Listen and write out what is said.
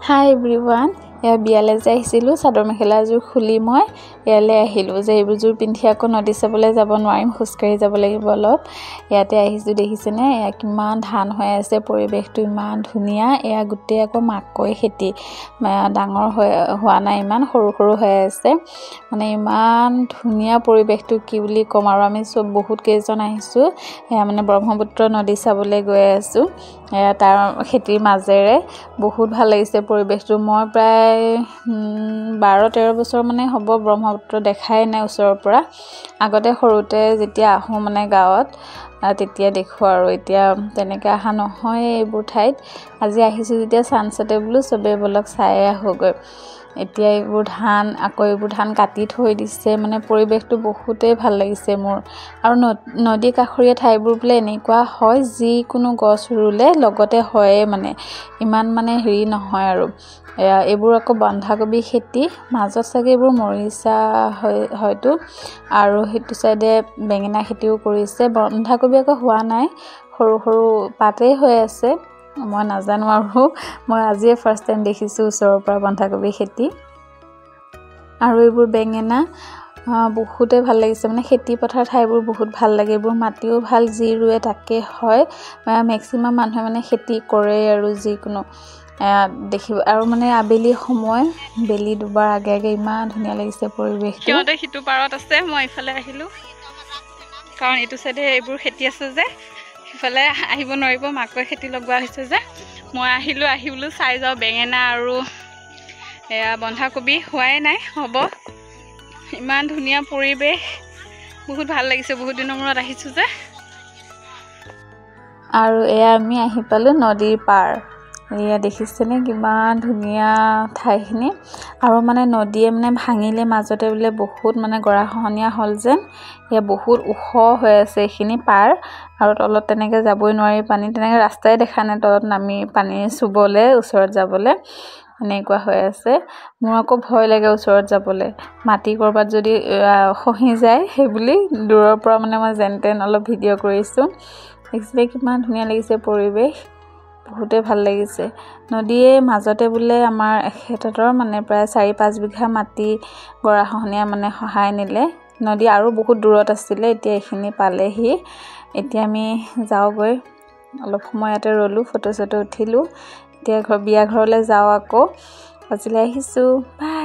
Hi everyone, বিয়ালে যে আহিছিলো চাদৰ মেখেলা জোৰ খুলি মই ইয়ালে আহিলো যে এইবোৰ পিন্ধি আকৌ নদী চাবলৈ যাব নোৱাৰিম খুস্কাৰি যাব লাগিব অলপ ইয়াতে আহিছো দেখিছেনে কিমান ধান হৈ আছে পৰিবেশটো ইমান ধুনিয়া এয়া গুটে আকৌ মাকৈ খেতি ডাঙৰ হোৱা নাই ইমান সৰু সৰু হৈ আছে মানে ইমান ধুনিয়া পৰিবেশটো কি বুলি কম আৰু আমি সব বহুত কেইজন আহিছো এয়া মানে ব্ৰহ্মপুত্ৰ নদী চাবলৈ গৈ আছো তাৰ খেতিৰ মাজেৰে বহুত ভাল লাগিছে পৰিবেশটো মই প্ৰায় 12-13 বছৰ মানে হ'ব ব্ৰহ্মপুত্ৰ দেখাই নাই ওচৰৰ পৰা আগতে সৰুতে যেতিয়া আহো মানে গাঁৱত তেতিয়া দেখো আৰু এতিয়া তেনেকৈ আহা নহয় এইবোৰ ঠাইত আজি আহিছো যেতিয়া সানসেটে বুলো সবে বলক চাই আহোগৈ এতিয়া এইবোৰ ধান আকৌ এইবোৰ ধান কাটি থৈ দিছে মানে পৰিবেশটো বহুতেই ভাল লাগিছে মোৰ আৰু নদী কাষৰীয়া ঠাইবোৰ বোলে এনেকুৱা হয় যি কোনো গছ ৰুলে লগতে হয়ে মানে ইমান মানে হেৰি নহয় আৰু এইবোৰ আকৌ বন্ধাকবি খেতি মাজত চাগে এইবোৰ মৰিচা হয়তো আৰু হেতু সাইডে বেঙেনা খেতিও কৰিছে বন্ধাকবি আকৌ হোৱা নাই সৰু সৰু পাতেই হৈ আছে মই নাজানো আৰু মই আজি ফাৰ্স্ট টাইম দেখিছো ওচৰৰ পৰা বন্ধাকবি খেতি আৰু এইবোৰ বেঙেনা বহুতে ভাল লাগিছে মানে খেতি পথাৰ ঠাইবোৰ বহুত ভাল লাগে এইবোৰ মাটিও ভাল যি ৰুৱে তাকে হয় মেক্সিমাম মানুহে মানে খেতি কৰে আৰু যিকোনো দেখিব আৰু মানে আবেলি সময় বেলি দুবাৰ আগে আগে ইমান ধুনীয়া লাগিছে পৰিবেশটো কিয়তে হিটু পাৰত আছে মই ইফালে আহিলো কাৰণ এটো সাইডে এইবোৰ খেতি আছে যে ইফালে আহিব নোৱাৰিব মাকৈ খেতি লগোৱা হৈছে যে মই আহিলো চাই যাও বেঙেনা আৰু এয়া বন্ধাকবি হোৱাই নাই হ'ব ইমান ধুনীয়া পৰিবেশ বহুত ভাল লাগিছে বহুত দিনৰ মূৰত আহিছো যে আৰু এয়া আমি আহি পালো নদীৰ পাৰ এয়া দেখিছেনে কিমান ধুনীয়া ঠাইখিনি আৰু মানে নদীয়ে মানে ভাঙিলে মাজতে বোলে বহুত মানে গৰাখহনীয়া হল যেন এয়া বহুত ওখ হৈ আছে এইখিনি পাৰ আৰু তলত তেনেকৈ যাবই নোৱাৰি পানী তেনেকৈ ৰাস্তাই দেখা নাই তলত নামি পানী চুবলে ওচৰত যাবলে এনেকুৱা হৈ আছে মোৰ আকৌ ভয় লাগে ওচৰত যাবলে মাটি কৰবাত যদি খহি যায় সেই বুলি দূৰৰ পৰা মানে মই যেনতেন অলপ ভিডিঅ' কৰিছো দেখিছে কিমান ধুনীয়া লাগিছে পৰিবেশ বহুতে ভাল লাগিছে নদীয়ে মাজতে বোলে আমাৰ এখেতৰ মানে প্ৰায় 4-5 বিঘা মাটি গৰাখহনীয়া মানে সহায় নিলে নদী আৰু বহুত দূৰত আছিল এতিয়া এখিনি পালেহি এতিয়া আমি যাওগৈ অলপ সময়তে ৰলো ফটো উঠিলো এতিয়া বিয়া ঘৰলৈ যাও আকৌ আজিলৈ আহিছো বাই